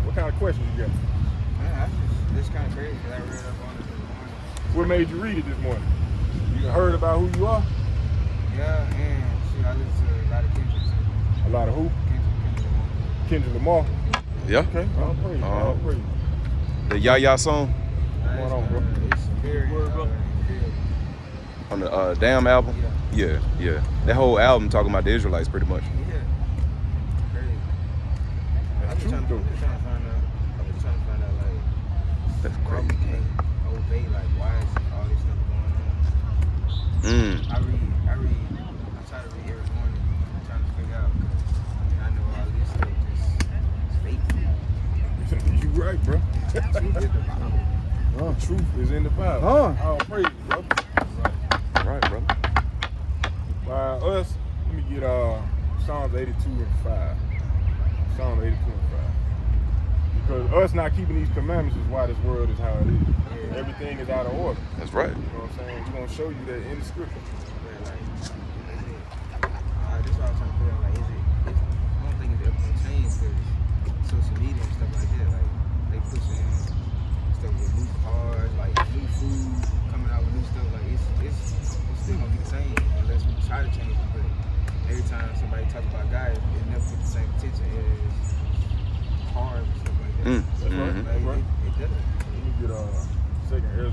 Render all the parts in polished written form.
What kind of questions you got? It's kind of crazy because I read up on it this morning. What made you read it this morning? You heard about who you are? Yeah, and shoot, I listen to a lot of Kendrick. A lot of who? Kendrick Lamar. Yeah. Okay, I'll praise. I'll praise. The Yaya song What's going on, bro? It's very on the Damn album. Yeah. That whole album talking about the Israelites pretty much. Yeah. Crazy. That's true, though. I'm just trying to find out, like, That's why we crazy. can't obey, like, why is all this stuff going on? I try to read every morning. I'm trying to figure out, and I know all this stuff just is fake. You right, bro. Truth is in the Bible. I'll praise, bro. Right, brother. By us, let me get Psalms 82 and 5. Psalm 82 and 5. Because us not keeping these commandments is why this world is how it is. Yeah. Everything is out of order. That's right. You know what I'm saying? We're going to show you that in the scripture. This is what I was trying to figure out. Like, I don't think it's ever going to change because social media and stuff like that. Like, they pushing stuff with new cars, like new food, coming out with new stuff. Like, it's still going to be the same unless we try to change it. But every time somebody talks about God, it never gets the same attention as cars and stuff like that. That's right. Like, That's right. it doesn't. Let me get second Ezra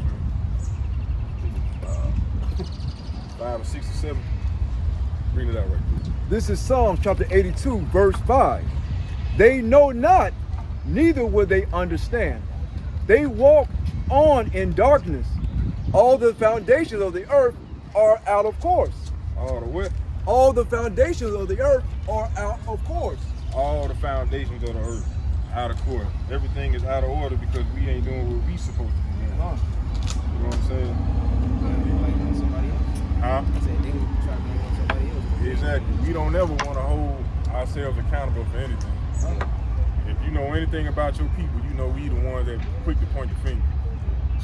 5 or 6 or 7. Bring it out right quick. This is Psalms chapter 82, verse 5. They know not, neither will they understand. They walk on in darkness. All the foundations of the earth are out of course. All the what? All the foundations of the earth are out of course. All the foundations of the earth out of course. Everything is out of order because we ain't doing what we supposed to be doing. You know what I'm saying? Like somebody else. Huh? I said they would try to blame on somebody else. Exactly. We don't ever want to hold ourselves accountable for anything. If you know anything about your people, you know we the ones that quick to point the finger.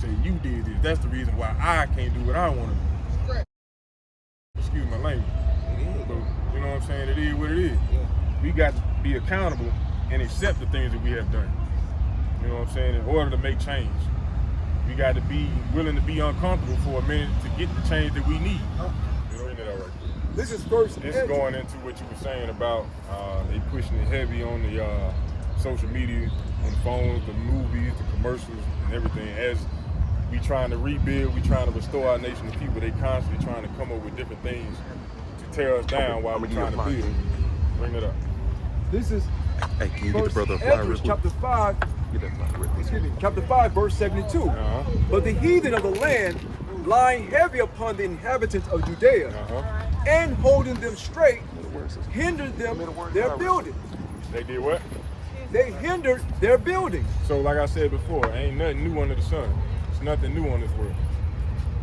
Say you did this. That's the reason why I can't do what I want to do. Excuse my language. But you know what I'm saying? It is what it is. We got to be accountable and accept the things that we have done. You know what I'm saying? In order to make change. We got to be willing to be uncomfortable for a minute to get the change that we need. You know, that right. This is first. This is going into what you were saying about they pushing it heavy on the social media, on the phones, the movies, the commercials, and everything. As we trying to rebuild, we trying to restore our nation of people, they constantly trying to come up with different things to tear us down while we're trying to build. Bring it up. This is Hey, can you get the First brother a flyer real Ezra quick? chapter 5. Get that flyer real quick. Excuse me, chapter 5, verse 72. But the heathen of the land, lying heavy upon the inhabitants of Judea, and holding them straight, hindered them their building. They did what? They hindered their building. So like I said before, ain't nothing new under the sun. It's nothing new on this world.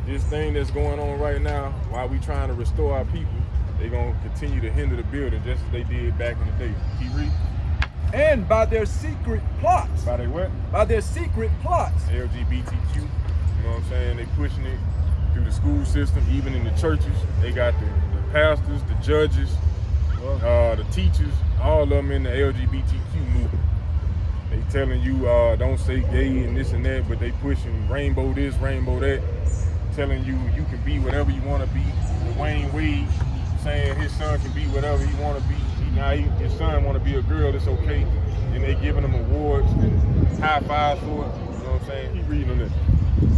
This thing that's going on right now, while we trying to restore our people, they gonna continue to hinder the building just as they did back in the day. Keep reading. And by their secret plots. By their what? By their secret plots. LGBTQ. You know what I'm saying? They pushing it through the school system, even in the churches. They got the pastors, the judges, the teachers, all of them in the LGBTQ movement. They telling you don't say gay and this and that, but they pushing rainbow this, rainbow that, telling you you can be whatever you want to be. Dwayne Wade saying his son can be whatever he want to be. His son want to be a girl, it's okay. And they giving him awards and high fives for it. You know what I'm saying? Keep reading on this.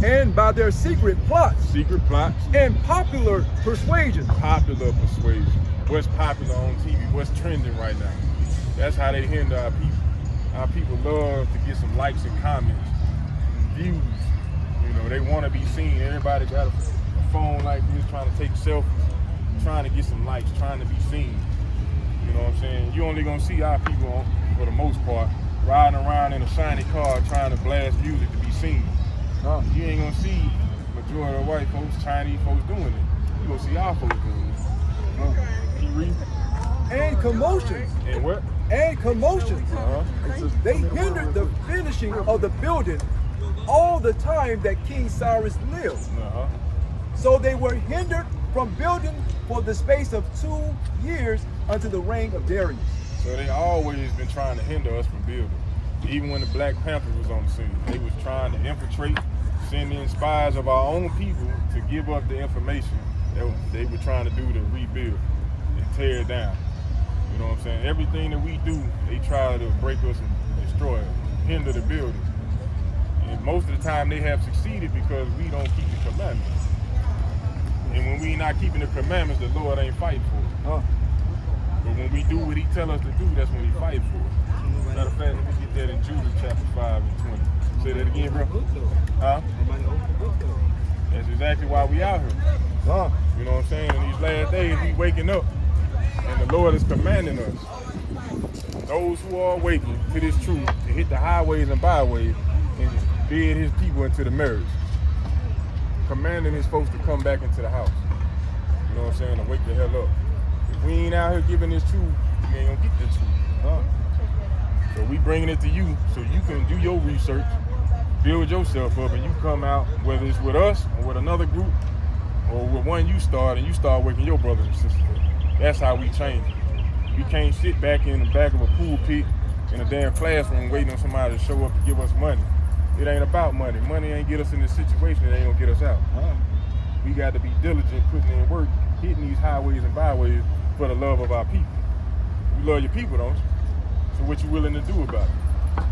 And by their secret plots. Secret plots. And popular persuasion. Popular persuasion. What's popular on TV? What's trending right now? That's how they hinder our people. Our people love to get some likes and comments, and views. You know, they want to be seen. Everybody got a phone like this, trying to take selfies, trying to get some likes, trying to be seen. You know what I'm saying? You only gonna see our people, for the most part, riding around in a shiny car trying to blast music to be seen. You ain't gonna see majority of white folks, Chinese folks doing it. You gonna see our folks doing it. Keep reading. And commotions. And what? And commotions. They hindered the finishing of the building all the time that King Cyrus lived. So they were hindered from building for the space of 2 years unto the reign of Darius. So they always been trying to hinder us from building. Even when the Black Panthers was on the scene, they was trying to infiltrate, send in spies of our own people to give up the information that they were trying to do to rebuild and tear it down. You know what I'm saying? Everything that we do, they try to break us and destroy us, hinder the building. And most of the time they have succeeded because we don't keep the commandments. And when we not keeping the commandments, the Lord ain't fighting for it. But when we do what he tell us to do, that's when he fight for it. Matter of fact, let me get that in Judas chapter 5 and 20. Say that again, bro. Huh? That's exactly why we out here. You know what I'm saying? In these last days, we waking up, and the Lord is commanding us, those who are awakened to this truth, to hit the highways and byways and bid his people into the marriage. Commanding his folks to come back into the house. You know what I'm saying? To wake the hell up. If we ain't out here giving this truth, we ain't gonna get this truth. So we bringing it to you so you can do your research, build yourself up, and you come out, whether it's with us or with another group, or with one you start, and you start waking your brothers and sisters up. That's how we change it. We can't sit back in the back of a pool pit in a damn classroom waiting on somebody to show up to give us money. It ain't about money. Money ain't get us in this situation, it ain't gonna get us out. We got to be diligent, putting in work, hitting these highways and byways for the love of our people. You love your people, don't you? So what you willing to do about it?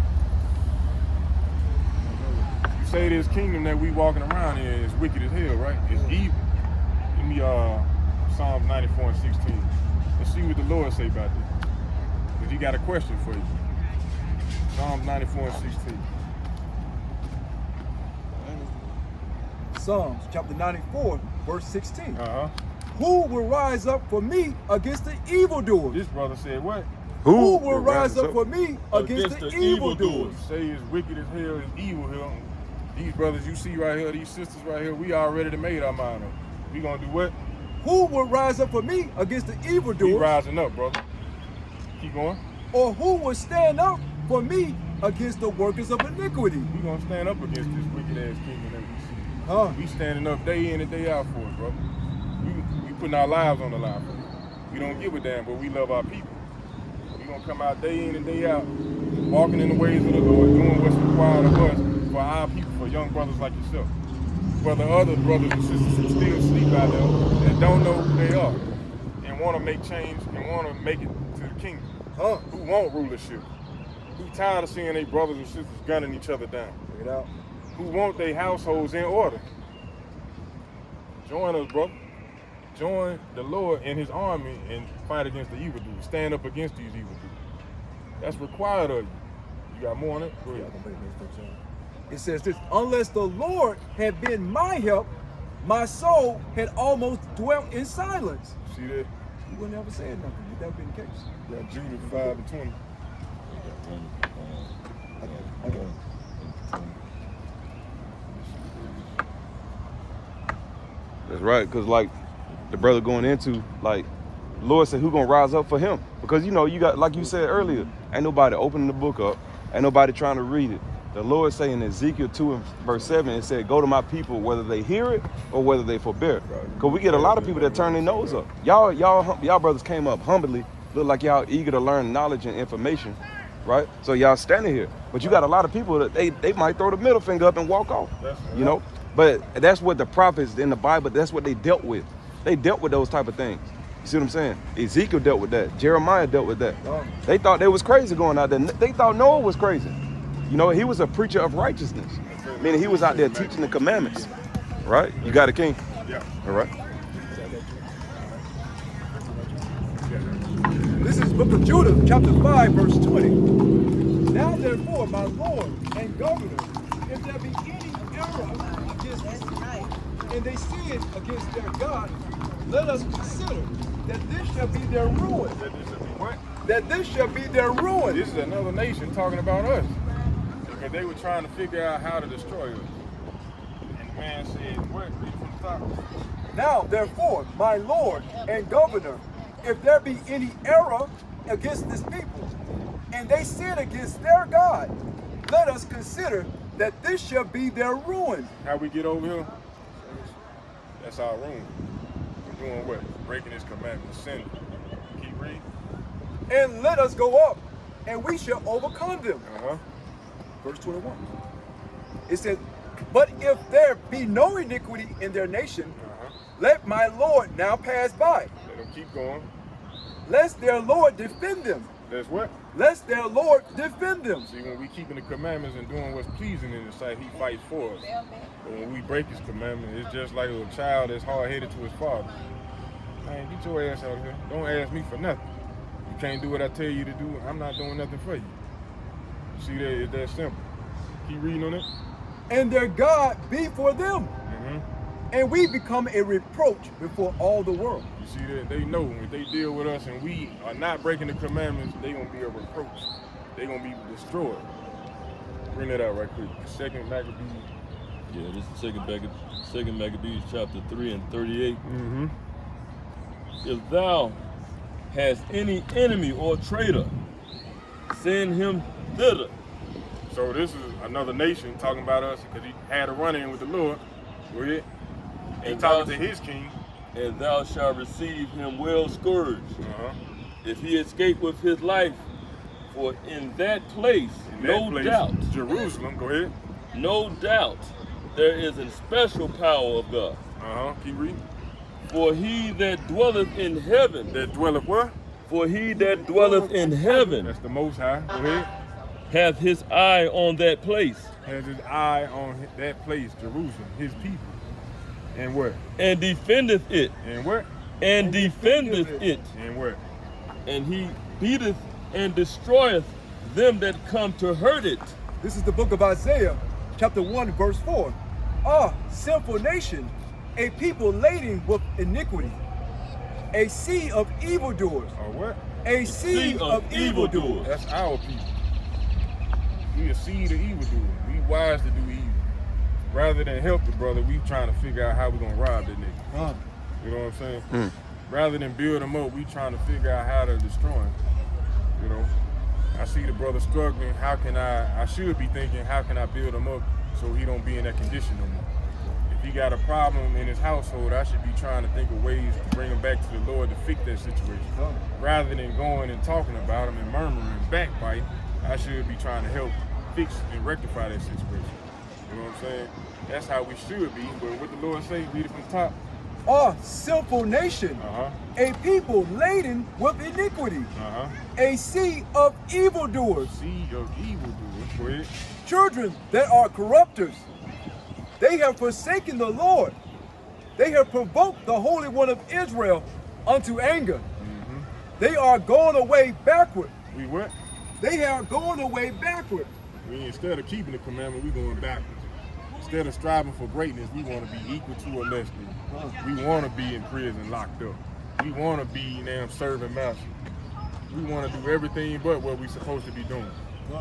You say this kingdom that we walking around in is wicked as hell, right? It's evil. Give me Psalms 94 and 16. Let's see what the Lord say about this. Because he got a question for you. Psalms 94 and 16. Psalms chapter 94, verse 16. Who will rise up for me against the evildoers? This brother said what? Who will rise up for me against the evildoers? Say it's wicked as hell, it's evil here. These brothers you see right here, these sisters right here, we already made our mind up. We gonna do what? Who will rise up for me against the evildoers? We rising up, brother. Keep going. Or who will stand up for me against the workers of iniquity? We gonna stand up against this wicked ass kingdom that we see. We standing up day in and day out for it, brother. We putting our lives on the line for it. We don't give a damn, but we love our people. We gonna come out day in and day out, walking in the ways of the Lord, doing what's required of us for our people, for young brothers like yourself. For the other brothers and sisters who still sleep out there that don't know who they are and want to make change and want to make it to the kingdom. Who want rulership? Who tired of seeing their brothers and sisters gunning each other down? Check it out. Who want their households in order? Join us, brother. Join the Lord and his army and fight against the evildoers. Stand up against these evildoers. That's required of you. You got more on it? Go ahead. It says this, unless the Lord had been my help, my soul had almost dwelt in silence. See that? You would never say nothing if that been the case. Yeah, Judas 5 and 20. That's right, because like the brother going into, like, the Lord said, who gonna rise up for him? Because, you know, you got, like you said earlier, ain't nobody opening the book up, ain't nobody trying to read it. The Lord say in Ezekiel 2 and verse 7, it said, go to my people whether they hear it or whether they forbear. Because we get a lot of people that turn their nose up. Y'all brothers came up humbly, look like y'all eager to learn knowledge and information, right? So y'all standing here. But you got a lot of people that they might throw the middle finger up and walk off, you know? But that's what the prophets in the Bible, that's what they dealt with. They dealt with those type of things. You see what I'm saying? Ezekiel dealt with that. Jeremiah dealt with that. They thought they was crazy going out there. They thought Noah was crazy. You know, he was a preacher of righteousness. Meaning he was out there teaching the commandments. Right? You got a king? Yeah. All right. This is Book of Judah, chapter 5, verse 20. Now therefore, my Lord and Governor, if there be any error against this people, and they sin against their God, let us consider that this shall be their ruin. That this shall be what? That this shall be their ruin. This is another nation talking about us. Because they were trying to figure out how to destroy us. And the man said, what? Read from the top. Now therefore, my Lord and Governor, if there be any error against this people, and they sin against their God, let us consider that this shall be their ruin. How we get over here? That's our ruin. We're doing what? Breaking his commandments, sinning. Keep reading. And let us go up, and we shall overcome them. verse 21. It says, but if there be no iniquity in their nation, let my Lord now pass by, Let them keep going. lest their Lord defend them. That's what? Lest their Lord defend them. See, when we keeping the commandments and doing what's pleasing in His sight, He fights for us. But when we break His commandment, it's just like a child that's hard-headed to his father. Man, get your ass out of here. Don't ask me for nothing. You can't do what I tell you to do. I'm not doing nothing for you. See that? It's that simple. Keep reading on it. And their God be for them. And we become a reproach before all the world. You see that? They know if they deal with us and we are not breaking the commandments, they gonna be a reproach. They gonna be destroyed. Bring that out right quick. Second Maccabees. Yeah, this is Second Maccabees chapter 3 and 38. If thou hast any enemy or traitor, send him thither. So this is another nation talking about us because he had a run-in with the Lord. Go ahead. And talking to his king. And thou shalt receive him well scourged, if he escape with his life. For in that place, doubt, Jerusalem, go ahead. No doubt, there is a special power of God. Keep reading. For he that dwelleth in heaven. That dwelleth where? For he that dwelleth in heaven. That's the Most High. Go ahead. Hath his eye on that place. Has his eye on that place, Jerusalem, his people. And where? And defendeth it. And where? And defendeth it. And where? And he beateth and destroyeth them that come to hurt it. This is the book of Isaiah, chapter 1, verse 4. Ah, sinful nation, a people laden with iniquity, a sea of evildoers. What? A sea of evildoers. That's our people. We a seed of evildoers. We wise to do evil. Rather than help the brother, we trying to figure out how we gonna rob that nigga. You know what I'm saying? Rather than build him up, we trying to figure out how to destroy him. You know, I see the brother struggling. How can I should be thinking, how can I build him up so he don't be in that condition no more? If he got a problem in his household, I should be trying to think of ways to bring him back to the Lord to fix that situation. Rather than going and talking about him and murmuring and backbiting, I should be trying to help fix and rectify that situation. You know what I'm saying? That's how we should be. But what the Lord say, read it from the top. Ah, sinful nation, a people laden with iniquity, a sea of evildoers. Sea of evildoers. Go ahead. Children that are corrupters. They have forsaken the Lord. They have provoked the Holy One of Israel unto anger. They are going away backward. We what? They are going away backward. Instead of keeping the commandment, we going backwards. Instead of striving for greatness, we want to be equal to or less than. We want to be in prison locked up. We want to be serving master. We want to do everything but what we supposed to be doing.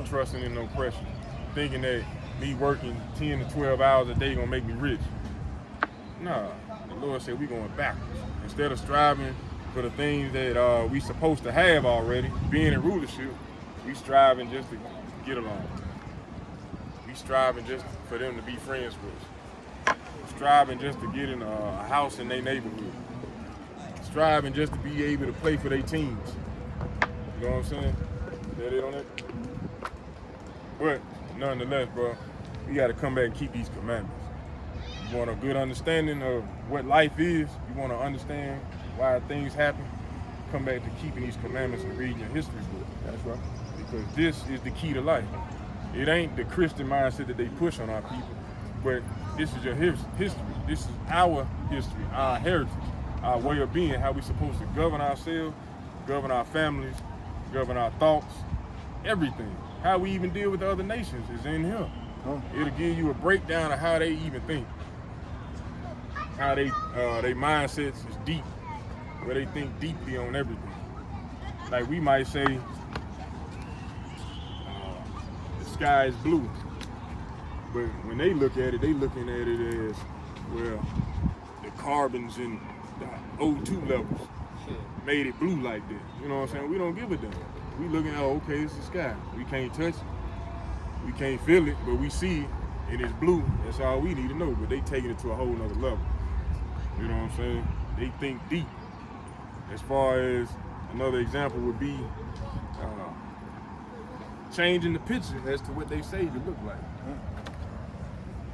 Trusting in oppression. Thinking that me working 10 to 12 hours a day gonna make me rich. Nah, the Lord said we going backwards. Instead of striving for the things that we supposed to have already, being in rulership, we striving just to get along. We striving just for them to be friends with us. Striving just to get in a house in their neighborhood. Striving just to be able to play for their teams. You know what I'm saying? Is that it on it? But nonetheless, bro, we got to come back and keep these commandments. You want a good understanding of what life is? You want to understand why things happen? Come back to keeping these commandments and reading your history book. That's right. Because this is the key to life. It ain't the Christian mindset that they push on our people, but this is your history. This is our history, our heritage, our way of being, how we supposed to govern ourselves, govern our families, govern our thoughts, everything. How we even deal with the other nations is in here. It'll give you a breakdown of how they even think. How they mindsets is deep, where they think deeply on everything. Like we might say, the sky is blue. But when they look at it, they looking at it as, well, the carbons in the O2 levels made it blue like that. You know what I'm saying? We don't give a damn. We looking at, oh, okay, it's the sky. We can't touch it. We can't feel it, but we see it, and it's blue. That's all we need to know. But they taking it to a whole nother level. You know what I'm saying? They think deep. As far as another example would be, changing the picture as to what they Savior look like.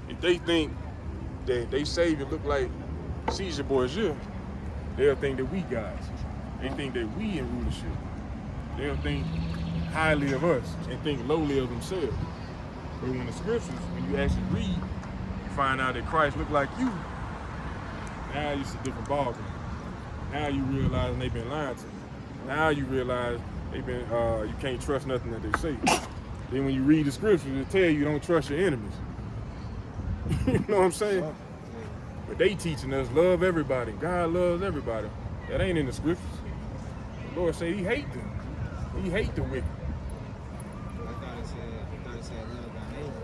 If they think that they Savior look like Caesar Borgia, they'll think that we gods. They think that we in rulership. They'll think highly of us and think lowly of themselves. But when the scriptures, when you actually read, you find out that Christ looked like you, now it's a different ballgame. Now you realize they've been lying to you. Now you realize they've been you can't trust nothing that they say. Then when you read the scriptures, it tell you don't trust your enemies. You know what I'm saying? But they teaching us love everybody. God loves everybody. That ain't in the scriptures. The Lord say He hate them. He hate the wicked. I thought it said love thy neighbor.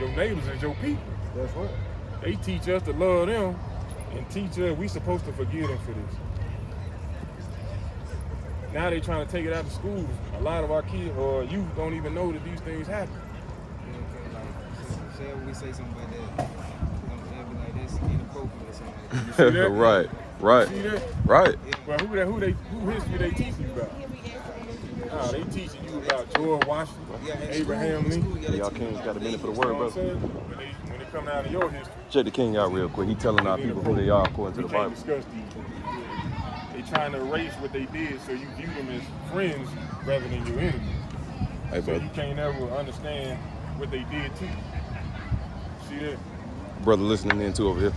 Your neighbors is your people. That's right. They teach us to love them and teach us we supposed to forgive them for this. Now they trying to take it out of schools. A lot of our kids or youth don't even know that these things happen. You know what I'm saying? Like, say we say something like that, they'll be like, this inappropriate or something like that. You see that? Right. See that? Right. Well, who history they teaching you about? Oh, they teaching you about George Washington, Abraham Lincoln. Y'all kings got a minute for the You word, know what I'm brother. saying? When they come out of your history, Check the king out real quick. He telling our people who they are according to we the can't Bible. discuss these. They trying to erase what they did so you view them as friends rather than your enemies. Hey, So brother. you can't ever understand what they did to you. See that? Brother listening in too over here.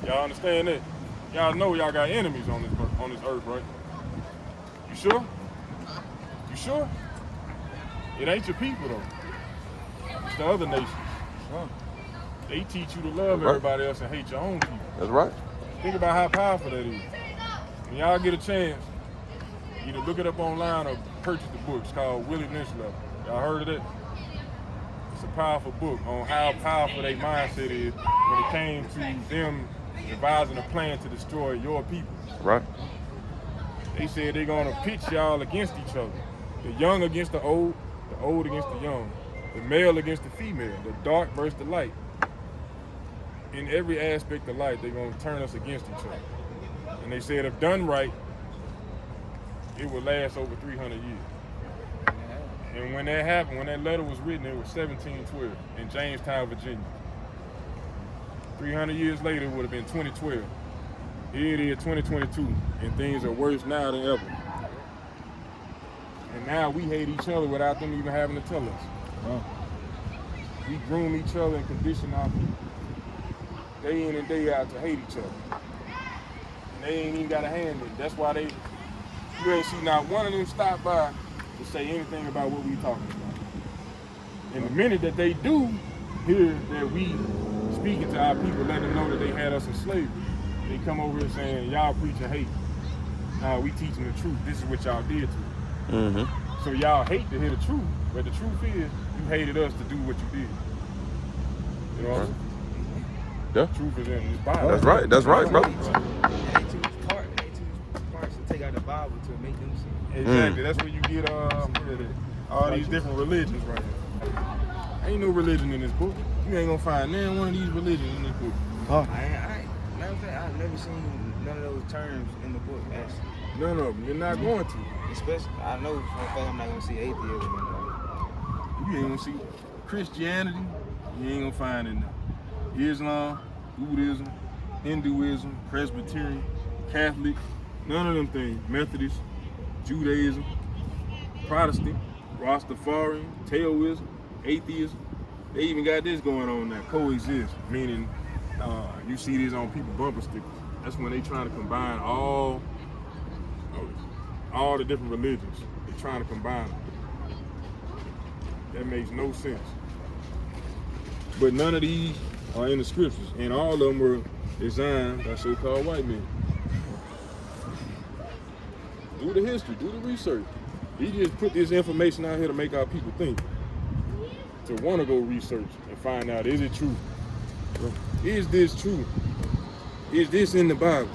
Y'all understand that? Y'all know y'all got enemies on this earth, right? You sure? You sure? It ain't your people though. It's the other nations. They teach you to love Right. everybody else and hate your own people. That's right. Think about how powerful that is. When y'all get a chance, either look it up online or purchase the book. It's called Willie Lynch Level. Y'all heard of that? It's a powerful book on how powerful their mindset is when it came to them devising a plan to destroy your people. Right. They said they're gonna pitch y'all against each other. The young against the old against the young, the male against the female, the dark versus the light. In every aspect of life, they're gonna turn us against each other. And they said if done right, it will last over 300 years. And when that happened, when that letter was written, it was 1712 in Jamestown, Virginia. 300 years later, it would have been 2012. Here it is, 2022, and things are worse now than ever. And now we hate each other without them even having to tell us. We groom each other and condition our people day in and day out to hate each other. And they ain't even got a hand in it. That's why you ain't see not one of them stop by to say anything about what we talking about. And the minute that they do hear that we speaking to our people, let them know that they had us in slavery, they come over here saying, y'all preaching hate. We teaching the truth. This is what y'all did to us. Mm-hmm. So y'all hate to hear the truth, but the truth is you hated us to do what you did. You know what I'm saying? Yeah. Truth is in this Bible. That's right. That's right, brother. They too much parts to take out the Bible to make them see. Exactly. That's where you get all these different religions right here. Ain't no religion in this book. You ain't gonna find none one of these religions in this book. Matter of fact, I've never seen none of those terms in the book, actually. None of them. You're not going to. Especially, I know for a fact I'm not going to see atheism in there. You ain't gonna see Christianity. You ain't gonna find it in there. Islam, Buddhism, Hinduism, Presbyterian, Catholic, none of them things. Methodist, Judaism, Protestant, Rastafarian, Taoism, atheism. They even got this going on now, coexist, meaning you see this on people bumper stickers. That's when they trying to combine all the different religions. They trying to combine them. That makes no sense. But none of these are in the scriptures, and all of them were designed by so-called white men. Do the history, do the research. He just put this information out here to make our people think. To want to go research and find out, is it true? Is this true? Is this in the Bible?